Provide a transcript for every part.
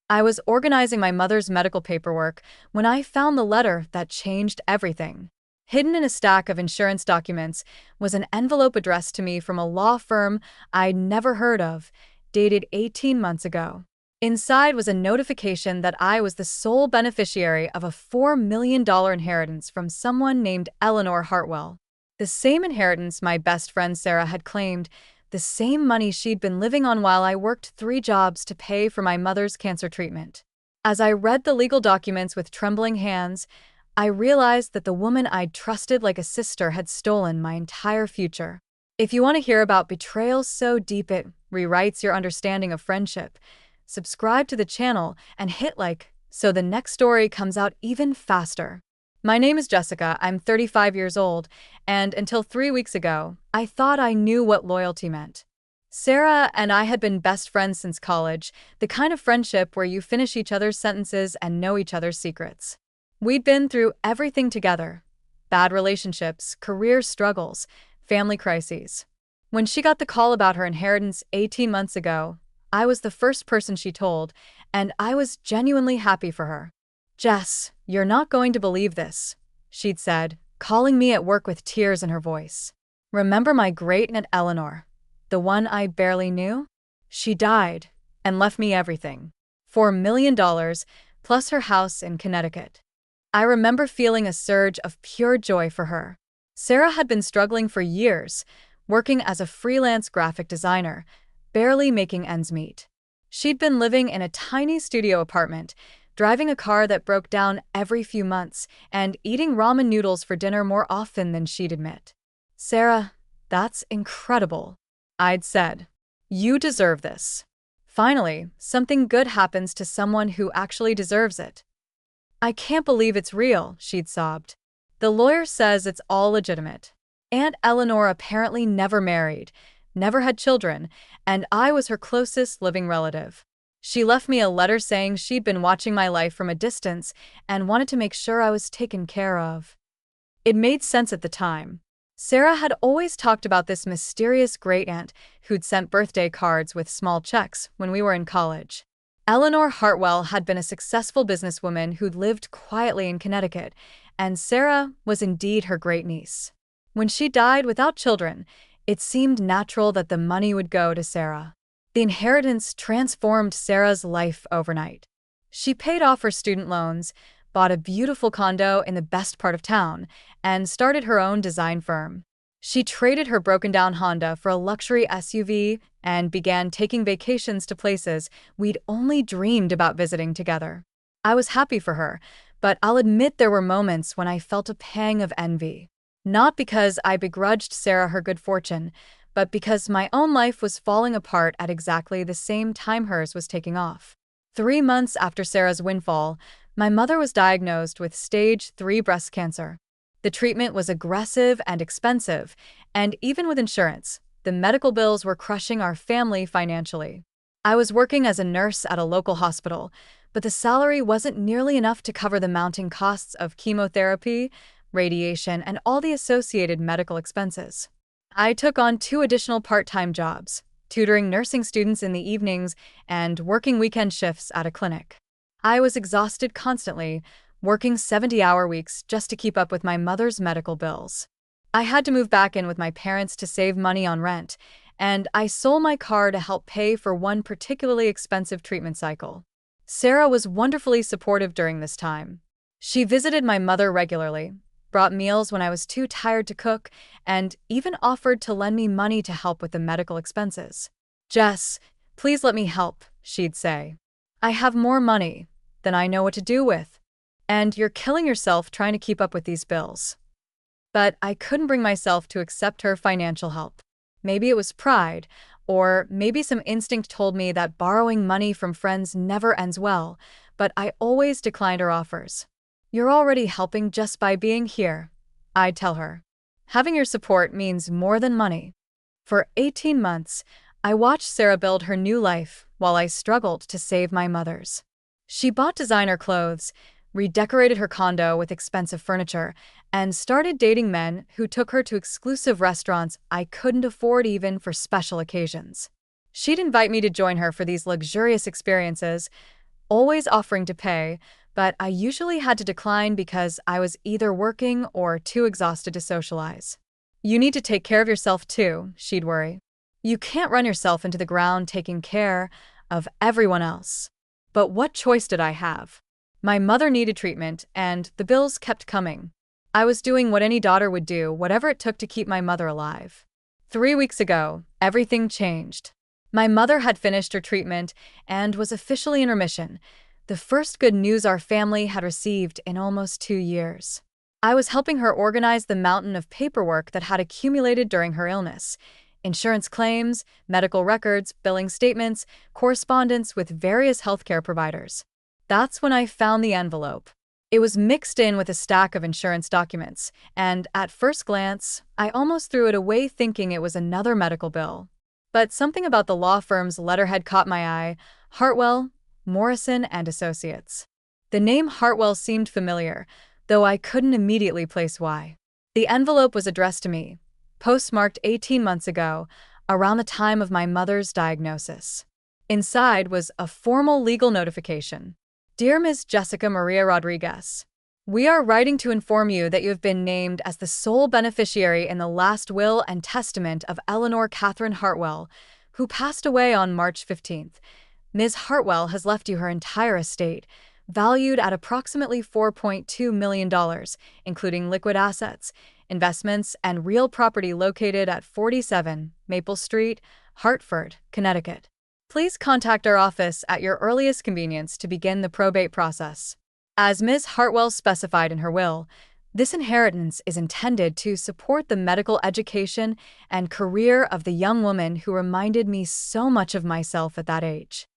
I was organizing my mother's medical paperwork when I found the letter that changed everything. Hidden in a stack of insurance documents was an envelope addressed to me from a law firm I'd never heard of, dated 18 months ago. Inside was a notification that I was the sole beneficiary of a $4 million inheritance from someone named Eleanor Hartwell. The same inheritance my best friend Sarah had claimed, the same money she'd been living on while I worked 3 jobs to pay for my mother's cancer treatment. As I read the legal documents with trembling hands, I realized that the woman I'd trusted like a sister had stolen my entire future. If you want to hear about betrayal so deep it rewrites your understanding of friendship, subscribe to the channel and hit like so the next story comes out even faster. My name is Jessica, I'm 35 years old, and until 3 weeks ago, I thought I knew what loyalty meant. Sarah and I had been best friends since college, the kind of friendship where you finish each other's sentences and know each other's secrets. We'd been through everything together: bad relationships, career struggles, family crises. When she got the call about her inheritance 18 months ago, I was the first person she told, and I was genuinely happy for her. "Jess, you're not going to believe this," she'd said, calling me at work with tears in her voice. "Remember my great-aunt Eleanor, the one I barely knew? She died and left me everything. $4 million, plus her house in Connecticut." I remember feeling a surge of pure joy for her. Sarah had been struggling for years, working as a freelance graphic designer, barely making ends meet. She'd been living in a tiny studio apartment, driving a car that broke down every few months, and eating ramen noodles for dinner more often than she'd admit. "Sarah, that's incredible," I'd said. "You deserve this. Finally, something good happens to someone who actually deserves it." "I can't believe it's real," she'd sobbed. "The lawyer says it's all legitimate. Aunt Eleanor apparently never married, never had children, and I was her closest living relative. She left me a letter saying she'd been watching my life from a distance and wanted to make sure I was taken care of." It made sense at the time. Sarah had always talked about this mysterious great-aunt who'd sent birthday cards with small checks when we were in college. Eleanor Hartwell had been a successful businesswoman who'd lived quietly in Connecticut, and Sarah was indeed her great-niece. When she died without children, it seemed natural that the money would go to Sarah. The inheritance transformed Sarah's life overnight. She paid off her student loans, bought a beautiful condo in the best part of town, and started her own design firm. She traded her broken-down Honda for a luxury SUV and began taking vacations to places we'd only dreamed about visiting together. I was happy for her, but I'll admit there were moments when I felt a pang of envy. Not because I begrudged Sarah her good fortune, but because my own life was falling apart at exactly the same time hers was taking off. 3 months after Sarah's windfall, my mother was diagnosed with stage 3 breast cancer. The treatment was aggressive and expensive, and even with insurance, the medical bills were crushing our family financially. I was working as a nurse at a local hospital, but the salary wasn't nearly enough to cover the mounting costs of chemotherapy, radiation, and all the associated medical expenses. I took on 2 additional part-time jobs, tutoring nursing students in the evenings and working weekend shifts at a clinic. I was exhausted constantly, working 70-hour weeks just to keep up with my mother's medical bills. I had to move back in with my parents to save money on rent, and I sold my car to help pay for one particularly expensive treatment cycle. Sarah was wonderfully supportive during this time. She visited my mother regularly, brought meals when I was too tired to cook, and even offered to lend me money to help with the medical expenses. "Jess, please let me help," she'd say. "I have more money than I know what to do with, and you're killing yourself trying to keep up with these bills." But I couldn't bring myself to accept her financial help. Maybe it was pride, or maybe some instinct told me that borrowing money from friends never ends well, but I always declined her offers. "You're already helping just by being here," I'd tell her. "Having your support means more than money." For 18 months, I watched Sarah build her new life while I struggled to save my mother's. She bought designer clothes, redecorated her condo with expensive furniture, and started dating men who took her to exclusive restaurants I couldn't afford even for special occasions. She'd invite me to join her for these luxurious experiences, always offering to pay, but I usually had to decline because I was either working or too exhausted to socialize. "You need to take care of yourself too," she'd worry. "You can't run yourself into the ground taking care of everyone else." But what choice did I have? My mother needed treatment, and the bills kept coming. I was doing what any daughter would do, whatever it took to keep my mother alive. 3 weeks ago, everything changed. My mother had finished her treatment and was officially in remission, the first good news our family had received in almost 2 years. I was helping her organize the mountain of paperwork that had accumulated during her illness: insurance claims, medical records, billing statements, correspondence with various healthcare providers. That's when I found the envelope. It was mixed in with a stack of insurance documents, and at first glance, I almost threw it away thinking it was another medical bill. But something about the law firm's letterhead caught my eye: Hartwell, Morrison and Associates. The name Hartwell seemed familiar, though I couldn't immediately place why. The envelope was addressed to me, postmarked 18 months ago, around the time of my mother's diagnosis. Inside was a formal legal notification. "Dear Ms. Jessica Maria Rodriguez, we are writing to inform you that you have been named as the sole beneficiary in the last will and testament of Eleanor Catherine Hartwell, who passed away on March 15th. Ms. Hartwell has left you her entire estate, valued at approximately $4.2 million, including liquid assets, investments, and real property located at 47 Maple Street, Hartford, Connecticut. Please contact our office at your earliest convenience to begin the probate process." As Ms. Hartwell specified in her will, this inheritance is intended to support the medical education and career of the young woman who reminded me so much of myself at that age.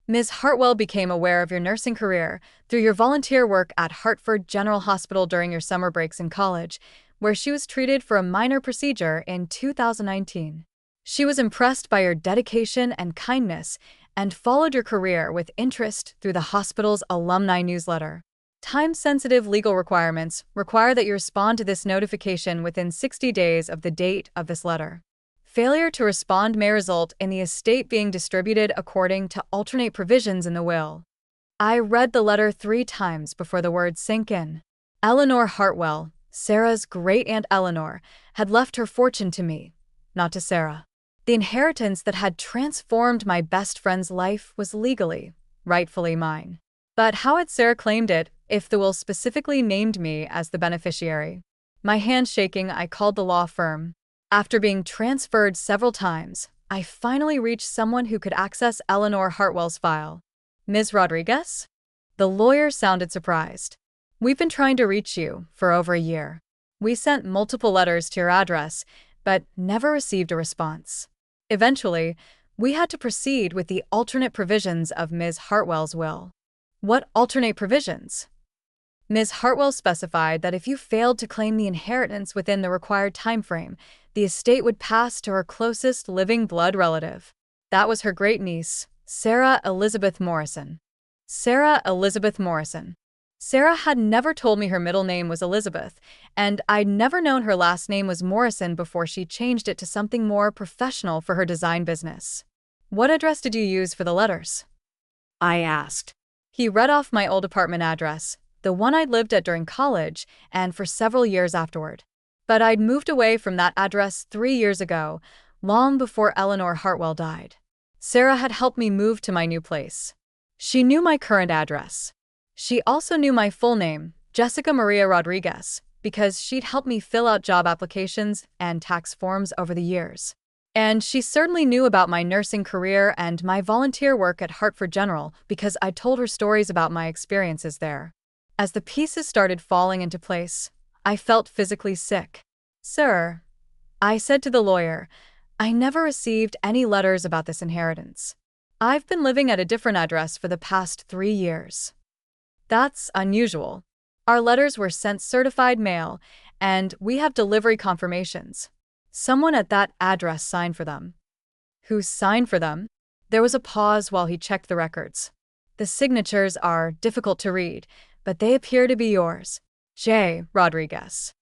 "Ms. Hartwell became aware of your nursing career through your volunteer work at Hartford General Hospital during your summer breaks in college, where she was treated for a minor procedure in 2019. She was impressed by your dedication and kindness and followed your career with interest through the hospital's alumni newsletter. Time-sensitive legal requirements require that you respond to this notification within 60 days of the date of this letter. Failure to respond may result in the estate being distributed according to alternate provisions in the will." I read the letter 3 times before the words sank in. Eleanor Hartwell, Sarah's great-aunt Eleanor, had left her fortune to me, not to Sarah. The inheritance that had transformed my best friend's life was legally, rightfully mine. But how had Sarah claimed it if the will specifically named me as the beneficiary? My hand shaking, I called the law firm. After being transferred several times, I finally reached someone who could access Eleanor Hartwell's file. "Ms. Rodriguez?" The lawyer sounded surprised. "We've been trying to reach you for over a year. We sent multiple letters to your address, but never received a response. Eventually, we had to proceed with the alternate provisions of Ms. Hartwell's will." "What alternate provisions?" "Ms. Hartwell specified that if you failed to claim the inheritance within the required time frame, the estate would pass to her closest living blood relative. That was her great-niece, Sarah Elizabeth Morrison." Sarah Elizabeth Morrison. Sarah had never told me her middle name was Elizabeth, and I'd never known her last name was Morrison before she changed it to something more professional for her design business. "What address did you use for the letters?" I asked. He read off my old apartment address, the one I'd lived at during college and for several years afterward. But I'd moved away from that address 3 years ago, long before Eleanor Hartwell died. Sarah had helped me move to my new place. She knew my current address. She also knew my full name, Jessica Maria Rodriguez, because she'd helped me fill out job applications and tax forms over the years. And she certainly knew about my nursing career and my volunteer work at Hartford General because I told her stories about my experiences there. As the pieces started falling into place, I felt physically sick. "Sir," I said to the lawyer, "I never received any letters about this inheritance. I've been living at a different address for the past 3 years. "That's unusual. Our letters were sent certified mail, and we have delivery confirmations. Someone at that address signed for them." "Who signed for them?" There was a pause while he checked the records. "The signatures are difficult to read, but they appear to be yours, J. Rodriguez."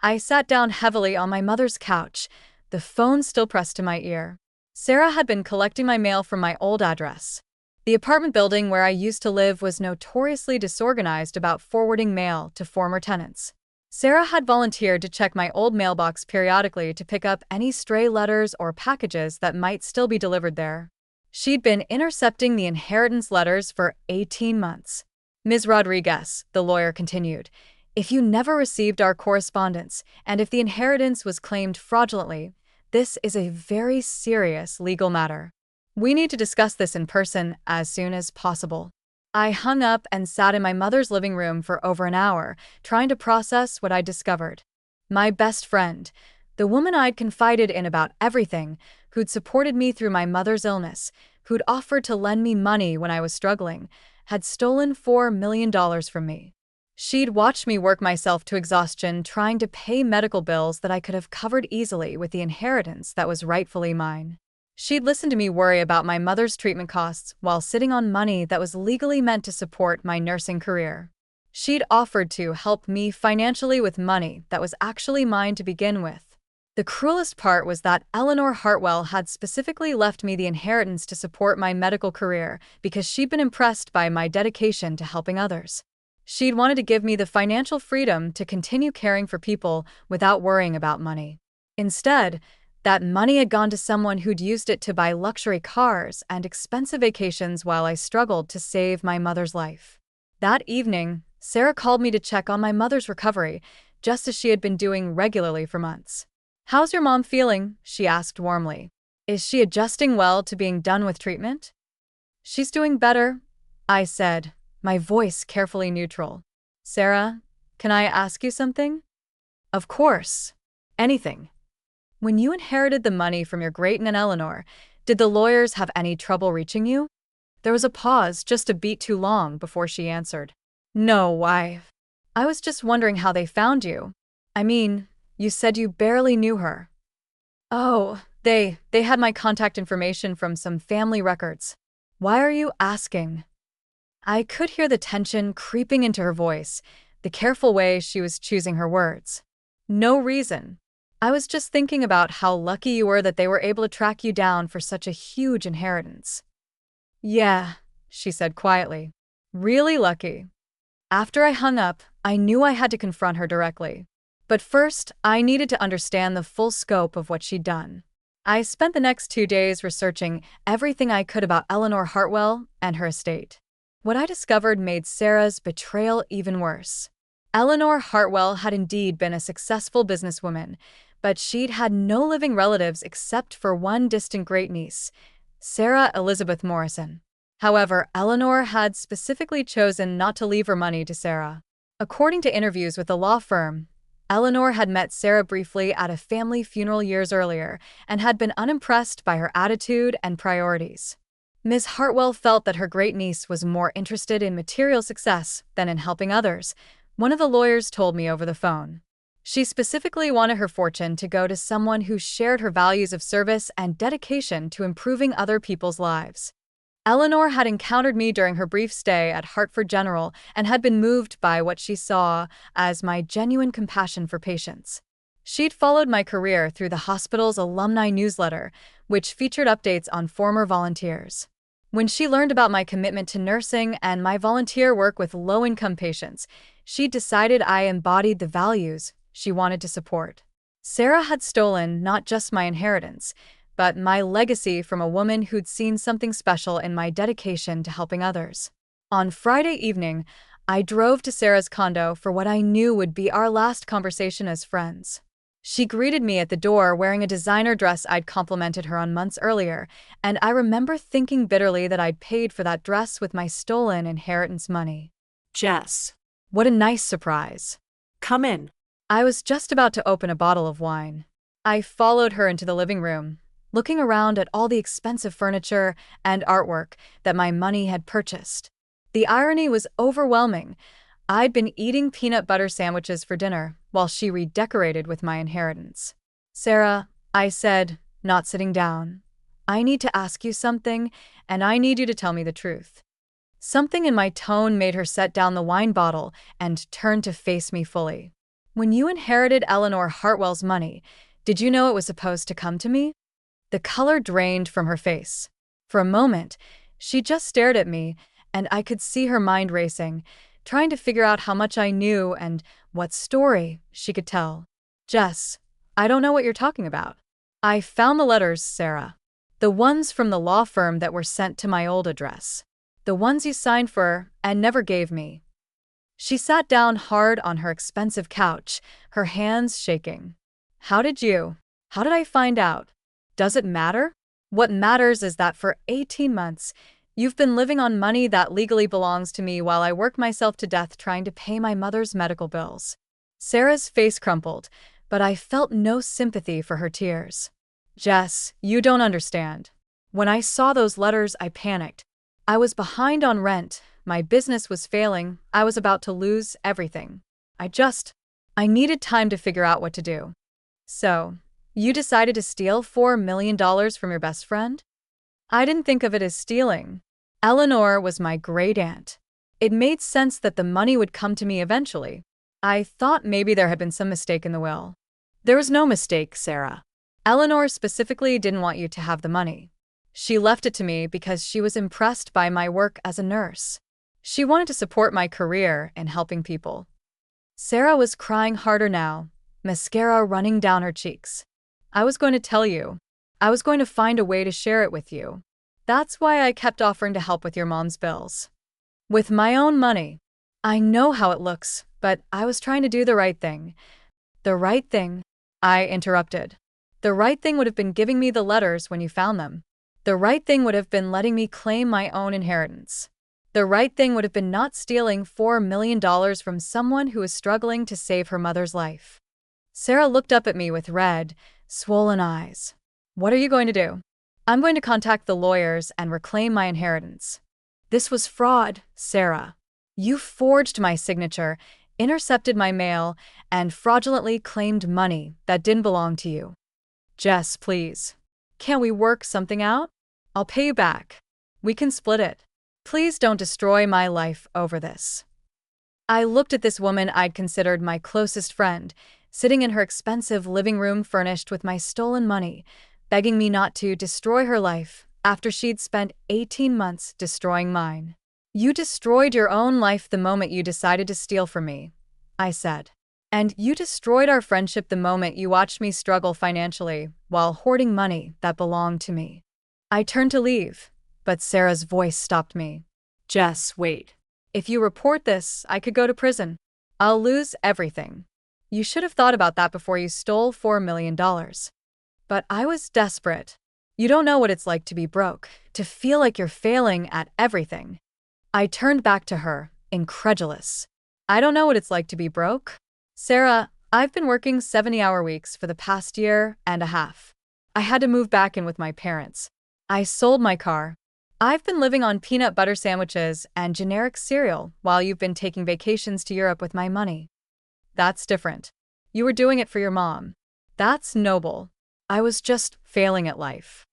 I sat down heavily on my mother's couch, the phone still pressed to my ear. Sarah had been collecting my mail from my old address. The apartment building where I used to live was notoriously disorganized about forwarding mail to former tenants. Sarah had volunteered to check my old mailbox periodically to pick up any stray letters or packages that might still be delivered there. She'd been intercepting the inheritance letters for 18 months. Ms. Rodriguez, the lawyer continued, if you never received our correspondence, and if the inheritance was claimed fraudulently, this is a very serious legal matter. We need to discuss this in person as soon as possible. I hung up and sat in my mother's living room for over an hour, trying to process what I'd discovered. My best friend, the woman I'd confided in about everything, who'd supported me through my mother's illness, who'd offered to lend me money when I was struggling, had stolen $4 million from me. She'd watched me work myself to exhaustion trying to pay medical bills that I could have covered easily with the inheritance that was rightfully mine. She'd listened to me worry about my mother's treatment costs while sitting on money that was legally meant to support my nursing career. She'd offered to help me financially with money that was actually mine to begin with. The cruelest part was that Eleanor Hartwell had specifically left me the inheritance to support my medical career because she'd been impressed by my dedication to helping others. She'd wanted to give me the financial freedom to continue caring for people without worrying about money. Instead, that money had gone to someone who'd used it to buy luxury cars and expensive vacations while I struggled to save my mother's life. That evening, Sarah called me to check on my mother's recovery, just as she had been doing regularly for months. "How's your mom feeling?" she asked warmly. "Is she adjusting well to being done with treatment?" "She's doing better," I said, my voice carefully neutral. "Sarah, can I ask you something?" "Of course. Anything." "When you inherited the money from your great-aunt Eleanor, did the lawyers have any trouble reaching you?" There was a pause just a beat too long before she answered. "No, I was just wondering how they found you. I mean, you said you barely knew her." "Oh, they had my contact information from some family records." "Why are you asking?" I could hear the tension creeping into her voice, the careful way she was choosing her words. "No reason. I was just thinking about how lucky you were that they were able to track you down for such a huge inheritance." "Yeah," she said quietly. "Really lucky." After I hung up, I knew I had to confront her directly. But first, I needed to understand the full scope of what she'd done. I spent the next 2 days researching everything I could about Eleanor Hartwell and her estate. What I discovered made Sarah's betrayal even worse. Eleanor Hartwell had indeed been a successful businesswoman, but she'd had no living relatives except for one distant great-niece, Sarah Elizabeth Morrison. However, Eleanor had specifically chosen not to leave her money to Sarah. According to interviews with the law firm, Eleanor had met Sarah briefly at a family funeral years earlier and had been unimpressed by her attitude and priorities. Ms. Hartwell felt that her great-niece was more interested in material success than in helping others, one of the lawyers told me over the phone. She specifically wanted her fortune to go to someone who shared her values of service and dedication to improving other people's lives. Eleanor had encountered me during her brief stay at Hartford General and had been moved by what she saw as my genuine compassion for patients. She'd followed my career through the hospital's alumni newsletter, which featured updates on former volunteers. When she learned about my commitment to nursing and my volunteer work with low-income patients, she decided I embodied the values she wanted to support. Sarah had stolen not just my inheritance, but my legacy from a woman who'd seen something special in my dedication to helping others. On Friday evening, I drove to Sarah's condo for what I knew would be our last conversation as friends. She greeted me at the door wearing a designer dress I'd complimented her on months earlier, and I remember thinking bitterly that I'd paid for that dress with my stolen inheritance money. "Jess, What a nice surprise. come in." I was just about to open a bottle of wine. I followed her into the living room, looking around at all the expensive furniture and artwork that my money had purchased. The irony was overwhelming. I'd been eating peanut butter sandwiches for dinner while she redecorated with my inheritance. "Sarah," I said, not sitting down, "I need to ask you something, and I need you to tell me the truth." Something in my tone made her set down the wine bottle and turn to face me fully. "When you inherited Eleanor Hartwell's money, did you know it was supposed to come to me?" The color drained from her face. For a moment, She just stared at me, and I could see her mind racing, trying to figure out how much I knew and what story she could tell. Jess, I don't know what you're talking about. I found the letters, Sarah. The ones from the law firm that were sent to my old address. The ones you signed for and never gave me. She sat down hard on her expensive couch, her hands shaking. How did I find out? Does it matter? What matters is that for 18 months, you've been living on money that legally belongs to me while I work myself to death trying to pay my mother's medical bills. Sarah's face crumpled, but I felt no sympathy for her tears. Jess, you don't understand. When I saw those letters, I panicked. I was behind on rent, my business was failing, I was about to lose everything. I needed time to figure out what to do. So, you decided to steal $4 million from your best friend? I didn't think of it as stealing. Eleanor was my great-aunt. It made sense that the money would come to me eventually. I thought maybe there had been some mistake in the will. There was no mistake, Sarah. Eleanor specifically didn't want you to have the money. She left it to me because she was impressed by my work as a nurse. She wanted to support my career in helping people. Sarah was crying harder now, mascara running down her cheeks. I was going to tell you. I was going to find a way to share it with you. That's why I kept offering to help with your mom's bills. With my own money. I know how it looks, but I was trying to do the right thing. The right thing? I interrupted. The right thing would have been giving me the letters when you found them. The right thing would have been letting me claim my own inheritance. The right thing would have been not stealing $4 million from someone who was struggling to save her mother's life. Sarah looked up at me with red, swollen eyes. What are you going to do? I'm going to contact the lawyers and reclaim my inheritance. This was fraud, Sarah. You forged my signature, intercepted my mail, and fraudulently claimed money that didn't belong to you. Jess, please. Can't we work something out? I'll pay you back. We can split it. Please don't destroy my life over this. I looked at this woman I'd considered my closest friend, sitting in her expensive living room furnished with my stolen money, begging me not to destroy her life after she'd spent 18 months destroying mine. You destroyed your own life the moment you decided to steal from me, I said. And you destroyed our friendship the moment you watched me struggle financially while hoarding money that belonged to me. I turned to leave, but Sarah's voice stopped me. Jess, wait. If you report this, I could go to prison. I'll lose everything. You should have thought about that before you stole $4 million. But I was desperate. You don't know what it's like to be broke, to feel like you're failing at everything. I turned back to her, incredulous. I don't know what it's like to be broke? Sarah, I've been working 70-hour weeks for the past year and a half. I had to move back in with my parents. I sold my car. I've been living on peanut butter sandwiches and generic cereal while you've been taking vacations to Europe with my money. That's different. You were doing it for your mom. That's noble. I was just failing at life.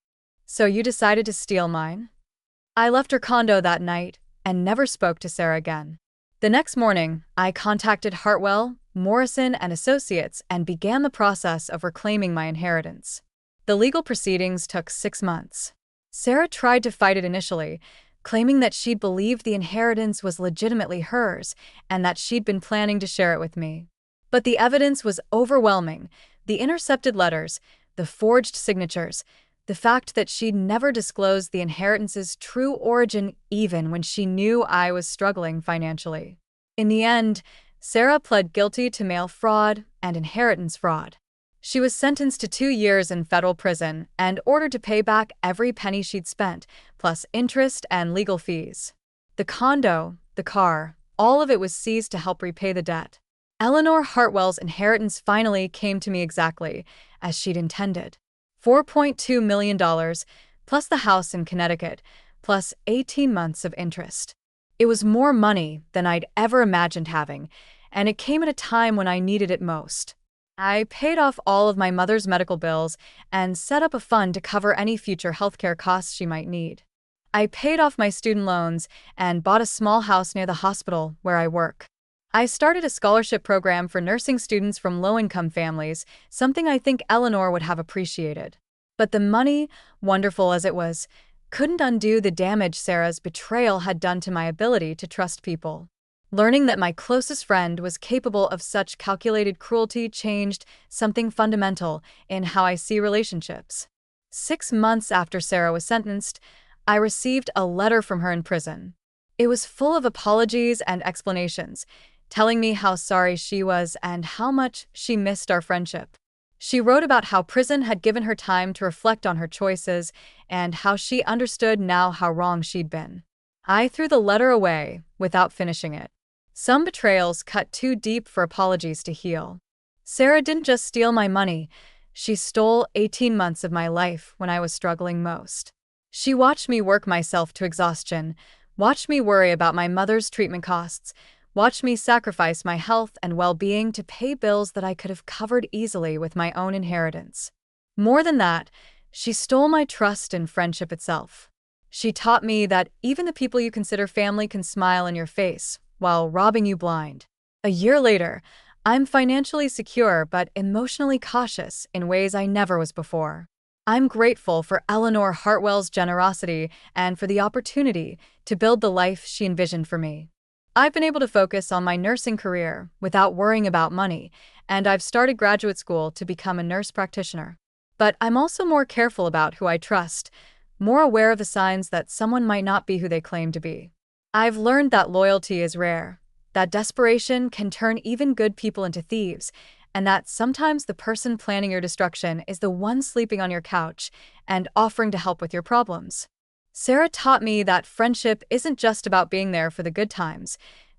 So you decided to steal mine? I left her condo that night and never spoke to Sarah again. The next morning, I contacted Hartwell, Morrison and Associates and began the process of reclaiming my inheritance. The legal proceedings took 6 months. Sarah tried to fight it initially, claiming that she'd believed the inheritance was legitimately hers and that she'd been planning to share it with me. But the evidence was overwhelming. The intercepted letters, the forged signatures, the fact that she'd never disclosed the inheritance's true origin even when she knew I was struggling financially. In the end, Sarah pled guilty to mail fraud and inheritance fraud. She was sentenced to 2 years in federal prison and ordered to pay back every penny she'd spent, plus interest and legal fees. The condo, the car, all of it was seized to help repay the debt. Eleanor Hartwell's inheritance finally came to me exactly as she'd intended. $4.2 million, plus the house in Connecticut, plus 18 months of interest. It was more money than I'd ever imagined having, and it came at a time when I needed it most. I paid off all of my mother's medical bills and set up a fund to cover any future healthcare costs she might need. I paid off my student loans and bought a small house near the hospital where I work. I started a scholarship program for nursing students from low-income families, something I think Eleanor would have appreciated. But the money, wonderful as it was, couldn't undo the damage Sarah's betrayal had done to my ability to trust people. Learning that my closest friend was capable of such calculated cruelty changed something fundamental in how I see relationships. 6 months after Sarah was sentenced, I received a letter from her in prison. It was full of apologies and explanations, telling me how sorry she was and how much she missed our friendship. She wrote about how prison had given her time to reflect on her choices and how she understood now how wrong she'd been. I threw the letter away without finishing it. Some betrayals cut too deep for apologies to heal. Sarah didn't just steal my money, she stole 18 months of my life when I was struggling most. She watched me work myself to exhaustion, watched me worry about my mother's treatment costs, watched me sacrifice my health and well-being to pay bills that I could have covered easily with my own inheritance. More than that, she stole my trust in friendship itself. She taught me that even the people you consider family can smile in your face while robbing you blind. A year later, I'm financially secure but emotionally cautious in ways I never was before. I'm grateful for Eleanor Hartwell's generosity and for the opportunity to build the life she envisioned for me. I've been able to focus on my nursing career without worrying about money, and I've started graduate school to become a nurse practitioner. But I'm also more careful about who I trust, more aware of the signs that someone might not be who they claim to be. I've learned that loyalty is rare, that desperation can turn even good people into thieves, and that sometimes the person planning your destruction is the one sleeping on your couch and offering to help with your problems. Sarah taught me that friendship isn't just about being there for the good times.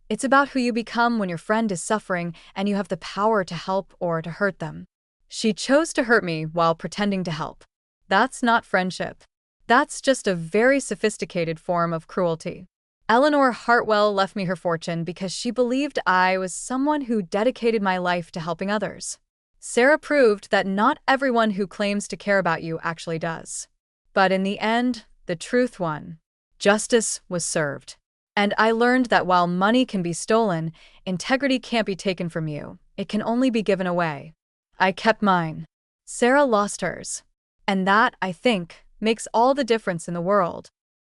It's about who you become when your friend is suffering and you have the power to help or to hurt them. She chose to hurt me while pretending to help. That's not friendship. That's just a very sophisticated form of cruelty. Eleanor Hartwell left me her fortune because she believed I was someone who dedicated my life to helping others. Sarah proved that not everyone who claims to care about you actually does. But in the end, the truth won. Justice was served. And I learned that while money can be stolen, integrity can't be taken from you. It can only be given away. I kept mine. Sarah lost hers. And that, I think, makes all the difference in the world.